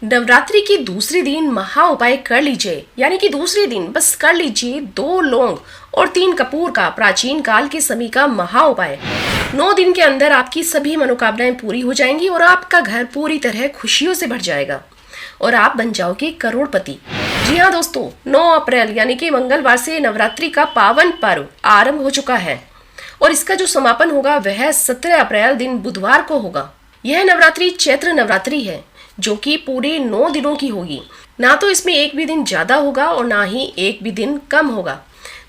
नवरात्रि के दूसरे दिन महा उपाय कर लीजिए, यानी कि दूसरे दिन बस कर लीजिए 2 लौंग और 3 कपूर का प्राचीन काल के समय का महा उपाय। 9 दिन के अंदर आपकी सभी मनोकामनाएं पूरी हो जाएंगी और आपका घर पूरी तरह खुशियों से भर जाएगा और आप बन जाओगे करोड़पति। जी हाँ दोस्तों, 9 अप्रैल यानी कि मंगलवार से नवरात्रि का पावन पर्व आरंभ हो चुका है और इसका जो समापन होगा वह 17 अप्रैल दिन बुधवार को होगा। यह नवरात्रि चैत्र नवरात्रि है जो कि पूरे 9 दिनों की होगी। ना तो इसमें एक भी दिन ज्यादा होगा और ना ही एक भी दिन कम होगा।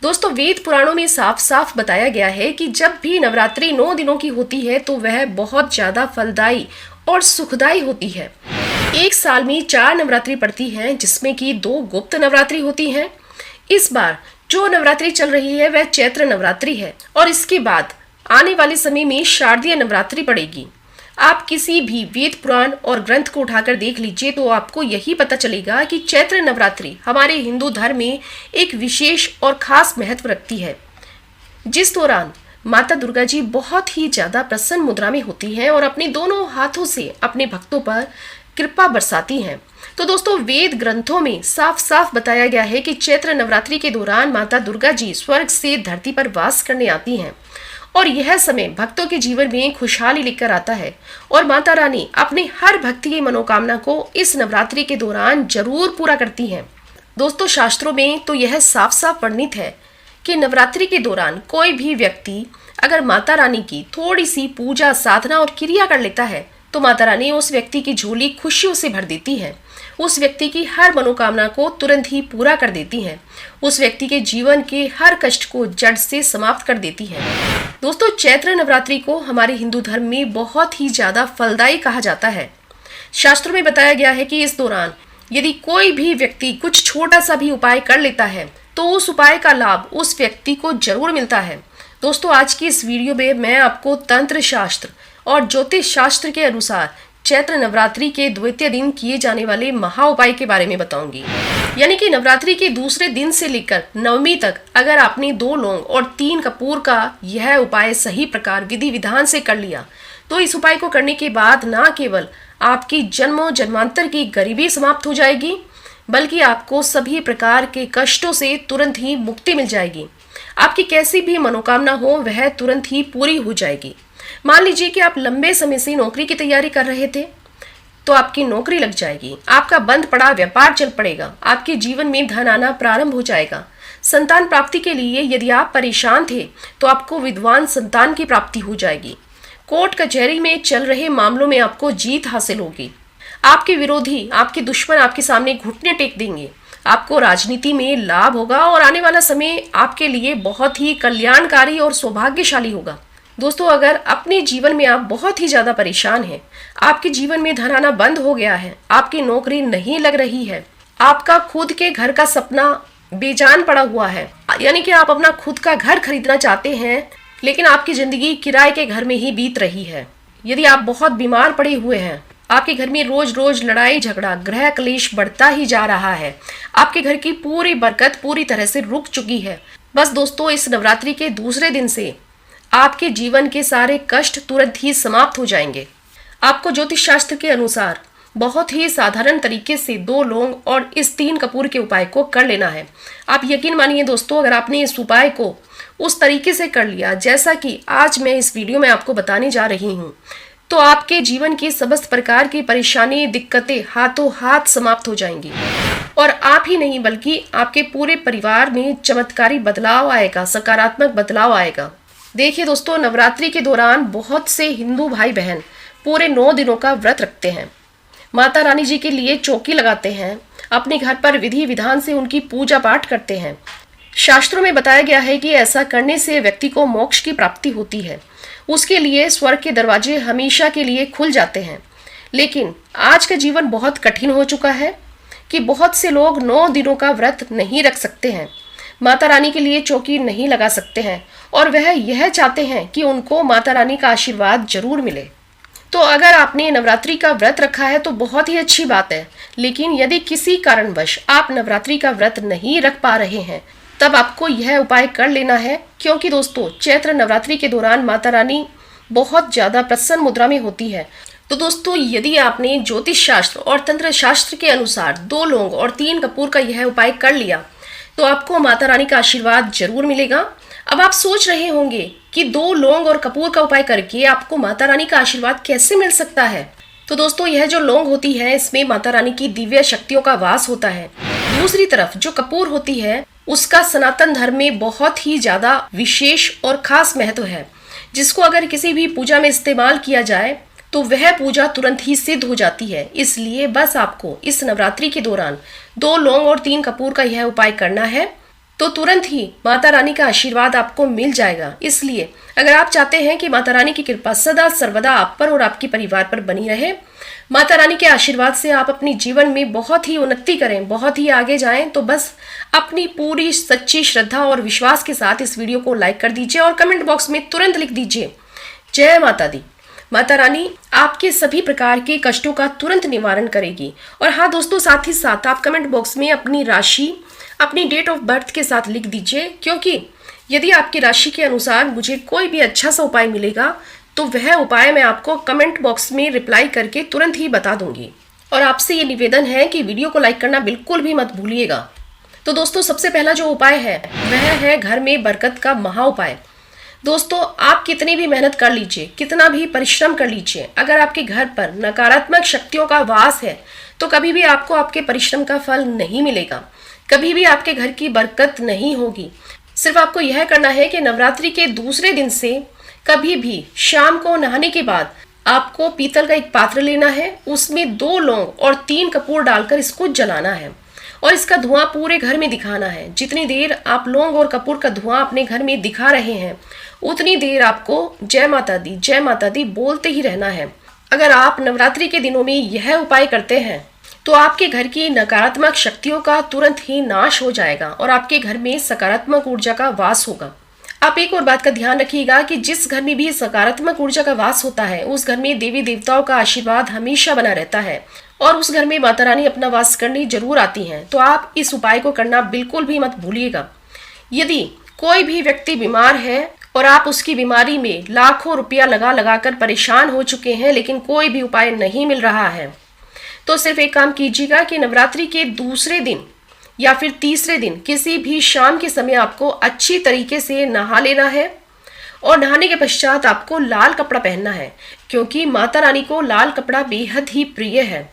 दोस्तों, वेद पुराणों में साफ साफ बताया गया है कि जब भी नवरात्रि 9 दिनों की होती है तो वह बहुत ज्यादा फलदायी और सुखदायी होती है। एक साल में 4 नवरात्रि पड़ती हैं, जिसमें कि 2 गुप्त नवरात्रि होती हैं। इस बार जो नवरात्रि चल रही है वह चैत्र नवरात्रि है और इसके बाद आने वाले समय में शारदीय नवरात्रि पड़ेगी। आप किसी भी वेद पुराण और ग्रंथ को उठाकर देख लीजिए तो आपको यही पता चलेगा कि चैत्र नवरात्रि हमारे हिंदू धर्म में एक विशेष और खास महत्व रखती है, जिस दौरान माता दुर्गा जी बहुत ही ज्यादा प्रसन्न मुद्रा में होती हैं और अपने दोनों हाथों से अपने भक्तों पर कृपा बरसाती हैं। तो दोस्तों, वेद ग्रंथों में साफ साफ बताया गया है कि चैत्र नवरात्रि के दौरान माता दुर्गा जी स्वर्ग से धरती पर वास करने आती हैं और यह समय भक्तों के जीवन में खुशहाली लेकर आता है और माता रानी अपने हर भक्ति की मनोकामना को इस नवरात्रि के दौरान जरूर पूरा करती हैं। दोस्तों, शास्त्रों में तो यह साफ साफ वर्णित है कि नवरात्रि के दौरान कोई भी व्यक्ति अगर माता रानी की थोड़ी सी पूजा साधना और क्रिया कर लेता है तो माता रानी उस व्यक्ति की झोली खुशियों से भर देती है, उस व्यक्ति की हर मनोकामना को तुरंत ही पूरा कर देती है, उस व्यक्ति के जीवन के हर कष्ट को जड़ से समाप्त कर देती है। दोस्तों, चैत्र नवरात्रि को हमारे हिंदू धर्म में बहुत ही ज्यादा फलदायी कहा जाता है। शास्त्रों में बताया गया है कि इस दौरान यदि कोई भी व्यक्ति कुछ छोटा सा भी उपाय कर लेता है तो उस उपाय का लाभ उस व्यक्ति को जरूर मिलता है। दोस्तों, आज की इस वीडियो में मैं आपको तंत्र शास्त्र और ज्योतिष शास्त्र के अनुसार चैत्र नवरात्रि के द्वितीय दिन किए जाने वाले महा उपाय के बारे में बताऊंगी। यानी कि नवरात्रि के दूसरे दिन से लेकर नवमी तक अगर आपने 2 लौंग और 3 कपूर का यह उपाय सही प्रकार विधि विधान से कर लिया तो इस उपाय को करने के बाद न केवल आपकी जन्मों जन्मांतर की गरीबी समाप्त हो जाएगी बल्कि आपको सभी प्रकार के कष्टों से तुरंत ही मुक्ति मिल जाएगी। आपकी कैसी भी मनोकामना हो वह तुरंत ही पूरी हो जाएगी। मान लीजिए कि आप लंबे समय से नौकरी की तैयारी कर रहे थे तो आपकी नौकरी लग जाएगी, आपका बंद पड़ा व्यापार चल पड़ेगा, आपके जीवन में धन आना प्रारंभ हो जाएगा। संतान प्राप्ति के लिए यदि आप परेशान थे तो आपको विद्वान संतान की प्राप्ति हो जाएगी। कोर्ट कचहरी में चल रहे मामलों में आपको जीत हासिल होगी। आपके विरोधी, आपके दुश्मन आपके सामने घुटने टेक देंगे। आपको राजनीति में लाभ होगा और आने वाला समय आपके लिए बहुत ही कल्याणकारी और सौभाग्यशाली होगा। दोस्तों, अगर अपने जीवन में आप बहुत ही ज्यादा परेशान हैं, आपके जीवन में धन आना बंद हो गया है, आपकी नौकरी नहीं लग रही है, आपका खुद के घर का सपना बेजान पड़ा हुआ है, यानी कि आप अपना खुद का घर खरीदना चाहते हैं लेकिन आपकी जिंदगी किराए के घर में ही बीत रही है, यदि आप बहुत बीमार पड़े हुए हैं, आपके घर में रोज रोज लड़ाई झगड़ा गृह क्लेश बढ़ता ही जा रहा है, आपके घर की पूरी बरकत पूरी तरह से रुक चुकी है, बस दोस्तों, इस नवरात्रि के दूसरे दिन से आपके जीवन के सारे कष्ट तुरंत ही समाप्त हो जाएंगे। आपको ज्योतिष शास्त्र के अनुसार बहुत ही साधारण तरीके से 2 लौंग और इस 3 कपूर के उपाय को कर लेना है। आप यकीन मानिए दोस्तों, अगर आपने इस उपाय को उस तरीके से कर लिया जैसा कि आज मैं इस वीडियो में आपको बताने जा रही हूँ तो आपके जीवन की समस्त प्रकार की परेशानी दिक्कतें हाथों हाथ समाप्त हो जाएंगी और आप ही नहीं बल्कि आपके पूरे परिवार में चमत्कारी बदलाव आएगा, सकारात्मक बदलाव आएगा। देखिए दोस्तों, नवरात्रि के दौरान बहुत से हिंदू भाई बहन पूरे 9 दिनों का व्रत रखते हैं, माता रानी जी के लिए चौकी लगाते हैं, अपने घर पर विधि विधान से उनकी पूजा पाठ करते हैं। शास्त्रों में बताया गया है कि ऐसा करने से व्यक्ति को मोक्ष की प्राप्ति होती है, उसके लिए स्वर्ग के दरवाजे हमेशा के लिए खुल जाते हैं। लेकिन आज का जीवन बहुत कठिन हो चुका है कि बहुत से लोग 9 दिनों का व्रत नहीं रख सकते हैं, माता रानी के लिए चौकी नहीं लगा सकते हैं और वह यह चाहते हैं कि उनको माता रानी का आशीर्वाद जरूर मिले। तो अगर आपने नवरात्रि का व्रत रखा है तो बहुत ही अच्छी बात है, लेकिन यदि किसी कारणवश आप नवरात्रि का व्रत नहीं रख पा रहे हैं तब आपको यह उपाय कर लेना है, क्योंकि दोस्तों, चैत्र नवरात्रि के दौरान माता रानी बहुत ज्यादा प्रसन्न मुद्रा में होती है तो दोस्तों, यदि आपने ज्योतिष शास्त्र और तंत्र शास्त्र के अनुसार 2 लौंग और 3 कपूर का यह उपाय कर लिया तो आपको माता रानी का आशीर्वाद जरूर मिलेगा। अब आप सोच रहे होंगे कि 2 लौंग और कपूर का उपाय करके आपको माता रानी का आशीर्वाद कैसे मिल सकता है। तो दोस्तों, यह जो लौंग होती है इसमें माता रानी की दिव्य शक्तियों का वास होता है। दूसरी तरफ जो कपूर होती है उसका सनातन धर्म में बहुत ही ज्यादा विशेष और खास महत्व है, जिसको अगर किसी भी पूजा में इस्तेमाल किया जाए तो वह पूजा तुरंत ही सिद्ध हो जाती है। इसलिए बस आपको इस नवरात्रि के दौरान 2 लौंग और 3 कपूर का यह उपाय करना है तो तुरंत ही माता रानी का आशीर्वाद आपको मिल जाएगा। इसलिए अगर आप चाहते हैं कि माता रानी की कृपा सदा सर्वदा आप पर और आपके परिवार पर बनी रहे, माता रानी के आशीर्वाद से आप अपने जीवन में बहुत ही उन्नति करें, बहुत ही आगे जाएं, तो बस अपनी पूरी सच्ची श्रद्धा और विश्वास के साथ इस वीडियो को लाइक कर दीजिए और कमेंट बॉक्स में तुरंत लिख दीजिए जय माता दी। माता रानी आपके सभी प्रकार के कष्टों का तुरंत निवारण करेगी। और हाँ दोस्तों, साथ ही साथ आप कमेंट बॉक्स में अपनी राशि, अपनी डेट ऑफ बर्थ के साथ लिख दीजिए, क्योंकि यदि आपकी राशि के अनुसार मुझे कोई भी अच्छा सा उपाय मिलेगा तो वह उपाय मैं आपको कमेंट बॉक्स में रिप्लाई करके तुरंत ही बता दूंगी। और आपसे ये निवेदन है कि वीडियो को लाइक करना बिल्कुल भी मत भूलिएगा। तो दोस्तों, सबसे पहला जो उपाय है वह है घर में बरकत का महा उपाय। दोस्तों, आप कितनी भी मेहनत कर लीजिए, कितना भी परिश्रम कर लीजिए, अगर आपके घर पर नकारात्मक शक्तियों का वास है तो कभी भी आपको आपके परिश्रम का फल नहीं मिलेगा, कभी भी आपके घर की बरकत नहीं होगी। सिर्फ आपको यह करना है कि नवरात्रि के दूसरे दिन से कभी भी शाम को नहाने के बाद आपको पीतल का एक पात्र लेना है, उसमें 2 लौंग और 3 कपूर डालकर इसको जलाना है और इसका धुआं पूरे घर में दिखाना है। जितनी देर आप लौंग और कपूर का धुआं अपने घर में दिखा रहे हैं उतनी देर आपको जय माता दी बोलते ही रहना है। अगर आप नवरात्रि के दिनों में यह उपाय करते हैं तो आपके घर की नकारात्मक शक्तियों का तुरंत ही नाश हो जाएगा और आपके घर में सकारात्मक ऊर्जा का वास होगा। आप एक और बात का ध्यान रखिएगा कि जिस घर में भी सकारात्मक ऊर्जा का वास होता है उस घर में देवी देवताओं का आशीर्वाद हमेशा बना रहता है और उस घर में माता रानी अपना वास करने जरूर आती हैं। तो आप इस उपाय को करना बिल्कुल भी मत भूलिएगा। यदि कोई भी व्यक्ति बीमार है और आप उसकी बीमारी में लाखों रुपया लगा कर परेशान हो चुके हैं लेकिन कोई भी उपाय नहीं मिल रहा है, तो सिर्फ एक काम कीजिएगा कि नवरात्रि के दूसरे दिन या फिर तीसरे दिन किसी भी शाम के समय आपको अच्छी तरीके से नहा लेना है और नहाने के पश्चात आपको लाल कपड़ा पहनना है, क्योंकि माता रानी को लाल कपड़ा बेहद ही प्रिय है।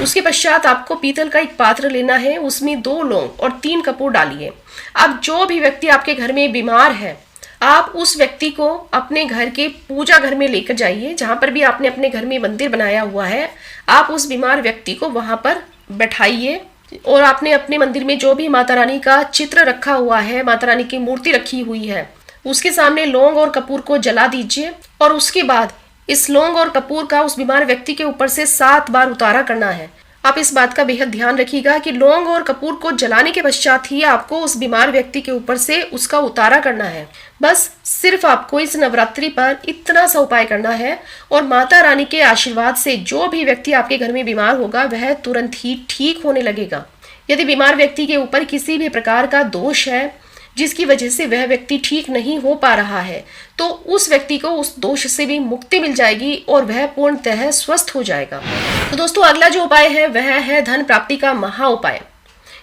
उसके पश्चात आपको पीतल का एक पात्र लेना है, उसमें 2 लौंग और 3 कपूर डालिए। अब जो भी व्यक्ति आपके घर में बीमार है आप उस व्यक्ति को अपने घर के पूजा घर में लेकर जाइए, जहां पर भी आपने अपने घर में मंदिर बनाया हुआ है आप उस बीमार व्यक्ति को वहां पर बैठाइए और आपने अपने मंदिर में जो भी माता रानी का चित्र रखा हुआ है, माता रानी की मूर्ति रखी हुई है, उसके सामने लौंग और कपूर को जला दीजिए और उसके बाद इस लौंग और कपूर का उस बीमार व्यक्ति के ऊपर से 7 बार उतारा करना है। आप इस बात का बेहद ध्यान रखिएगा कि लौंग और कपूर को जलाने के पश्चात ही आपको उस बीमार व्यक्ति के ऊपर से उसका उतारा करना है। बस सिर्फ आपको इस नवरात्रि पर इतना सा उपाय करना है और माता रानी के आशीर्वाद से जो भी व्यक्ति आपके घर में बीमार होगा वह तुरंत ही ठीक होने लगेगा। यदि बीमार व्यक्ति के ऊपर किसी भी प्रकार का दोष है जिसकी वजह से वह व्यक्ति ठीक नहीं हो पा रहा है तो उस व्यक्ति को उस दोष से भी मुक्ति मिल जाएगी और वह पूर्णतः स्वस्थ हो जाएगा। तो दोस्तों, अगला जो उपाय है वह है धन प्राप्ति का महा उपाय।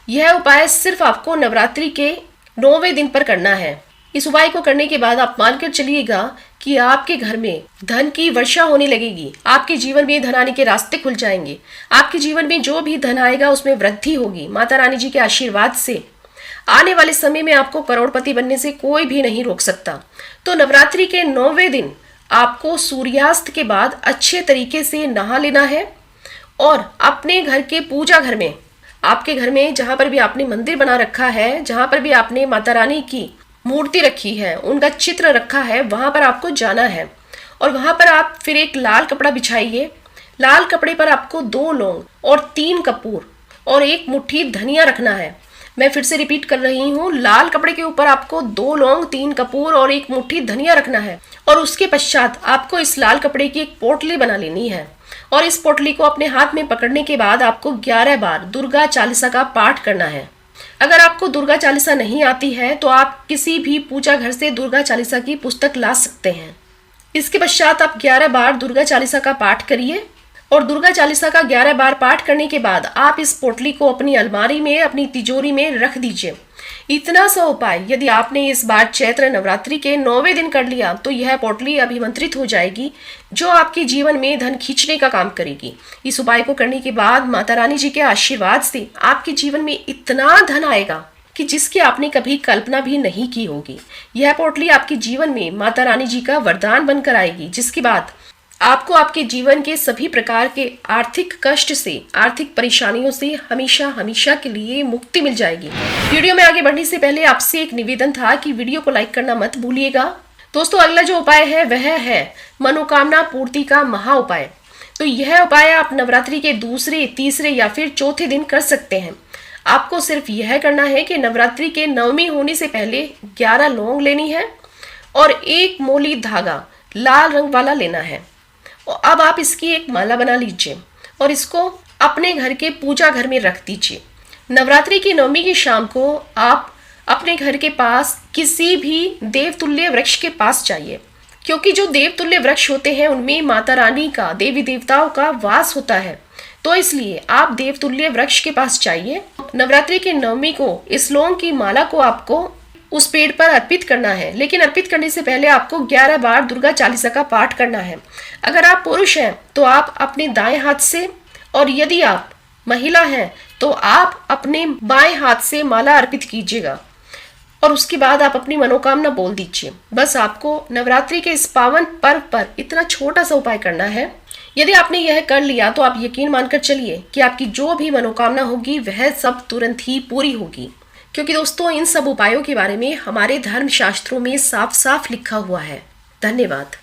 यह उपाय सिर्फ आपको नवरात्रि के 9वें दिन पर करना है। इस उपाय को करने के बाद आप मानकर चलिएगा कि आपके घर में धन की वर्षा होने लगेगी, आपके जीवन में धन आने के रास्ते खुल जाएंगे, आपके जीवन में जो भी धन आएगा उसमें वृद्धि होगी। माता रानी जी के आशीर्वाद से आने वाले समय में आपको करोड़पति बनने से कोई भी नहीं रोक सकता। तो नवरात्रि के 9वें दिन आपको सूर्यास्त के बाद अच्छे तरीके से नहा लेना है और अपने घर के पूजा घर में, आपके घर में जहां पर भी आपने मंदिर बना रखा है, जहां पर भी आपने माता रानी की मूर्ति रखी है, उनका चित्र रखा है, वहां पर आपको जाना है और वहां पर आप फिर एक लाल कपड़ा बिछाइए। लाल कपड़े पर आपको 2 लौंग और 3 कपूर और 1 मुट्ठी धनिया रखना है। मैं फिर से रिपीट कर रही हूँ, लाल कपड़े के ऊपर आपको 2 लौंग, 3 कपूर और 1 मुट्ठी धनिया रखना है और उसके पश्चात आपको इस लाल कपड़े की एक पोटली बना लेनी है और इस पोटली को अपने हाथ में पकड़ने के बाद आपको 11 बार दुर्गा चालीसा का पाठ करना है। अगर आपको दुर्गा चालीसा नहीं आती है तो आप किसी भी पूजा घर से दुर्गा चालीसा की पुस्तक ला सकते हैं इसके पश्चात आप 11 बार दुर्गा चालीसा का पाठ करिए और दुर्गा चालीसा का 11 बार पाठ करने के बाद आप इस पोटली को अपनी अलमारी में, अपनी तिजोरी में रख दीजिए। इतना सा उपाय यदि आपने इस बार चैत्र नवरात्रि के 9वें दिन कर लिया तो यह पोटली अभिमंत्रित हो जाएगी, जो आपके जीवन में धन खींचने का काम करेगी। इस उपाय को करने के बाद माता रानी जी के आशीर्वाद से आपके जीवन में इतना धन आएगा कि जिसकी आपने कभी कल्पना भी नहीं की होगी। यह पोटली आपके जीवन में माता रानी जी का वरदान बनकर आएगी, जिसके बाद आपको आपके जीवन के सभी प्रकार के आर्थिक कष्ट से, आर्थिक परेशानियों से हमेशा हमेशा के लिए मुक्ति मिल जाएगी। वीडियो में आगे बढ़ने से पहले आपसे एक निवेदन था कि वीडियो को लाइक करना मत भूलिएगा। दोस्तों, अगला जो उपाय है वह है मनोकामना पूर्ति का महा उपाय। तो यह उपाय आप नवरात्रि के दूसरे, तीसरे या फिर चौथे दिन कर सकते हैं। आपको सिर्फ यह करना है कि नवरात्रि के 9वीं होने से पहले 11 लौंग लेनी है और एक मोली धागा लाल रंग वाला लेना है। और अब आप इसकी एक माला बना लीजिए और इसको अपने घर के पूजा घर में रख दीजिए। नवरात्रि की 9वीं की शाम को आप अपने घर के पास किसी भी देवतुल्य वृक्ष के पास जाइए, क्योंकि जो देवतुल्य वृक्ष होते हैं उनमें माता रानी का, देवी देवताओं का वास होता है। तो इसलिए आप देवतुल्य वृक्ष के पास जाइए। नवरात्रि की 9वीं को इस लौंग की माला को आपको उस पेड़ पर अर्पित करना है, लेकिन अर्पित करने से पहले आपको 11 बार दुर्गा चालीसा का पाठ करना है। अगर आप पुरुष हैं तो आप अपने दाएं हाथ से, और यदि आप महिला हैं तो आप अपने बाएं हाथ से माला अर्पित कीजिएगा और उसके बाद आप अपनी मनोकामना बोल दीजिए। बस आपको नवरात्रि के इस पावन पर्व पर इतना छोटा सा उपाय करना है। यदि आपने यह कर लिया तो आप यकीन मानकर चलिए कि आपकी जो भी मनोकामना होगी वह सब तुरंत ही पूरी होगी, क्योंकि दोस्तों इन सब उपायों के बारे में हमारे धर्म शास्त्रों में साफ साफ लिखा हुआ है। धन्यवाद।